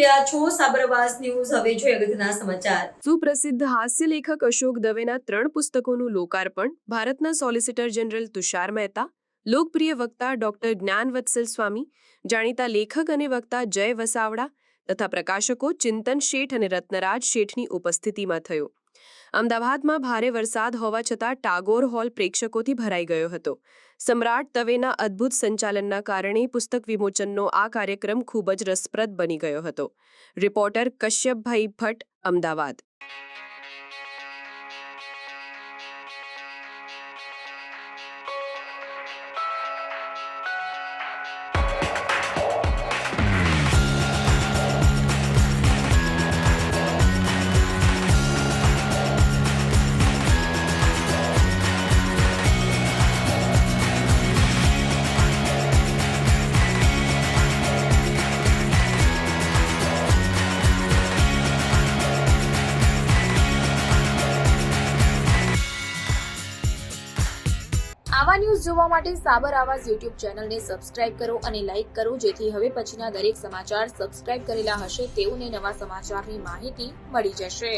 રહ્યા છો સાબરવાસ ન્યૂઝ. હવે જોઈએ અગત્યના સમાચાર. સુપ્રસિદ્ધ હાસ્ય લેખક અશોક દવેના 3 પુસ્તકોનું લોકાર્પણ ભારતના સોલિસિટર જનરલ તુષાર મહેતા, લોકપ્રિય વક્તા ડોક્ટર જ્ઞાનવત્સલ સ્વામી, જાણીતા લેખક અને વક્તા જય વસાવડા તથા પ્રકાશકો ચિંતન શેઠ અને રત્નરાજ શેઠની ઉપસ્થિતિમાં થયો. અમદાવાદમાં ભારે વરસાદ હોવા છતાં ટાગોર હોલ પ્રેક્ષકોથી ભરાઈ ગયો હતો. સમ્રાટ દવેના અદ્ભુત સંચાલનના કારણે પુસ્તક વિમોચનનો આ કાર્યક્રમ ખૂબ જ રસપ્રદ બની ગયો હતો. રિપોર્ટર કશ્યપભાઈ ભટ્ટ, અમદાવાદ. આવા ન્યૂઝ જોવા માટે સાબર આવાઝ યુટ્યુબ ચેનલને સબસ્ક્રાઇબ કરો અને લાઇક કરો, જેથી હવે પછીના દરેક સમાચાર સબસ્ક્રાઇબ કરેલા હશે તેઓને નવા સમાચારની માહિતી મળી જશે.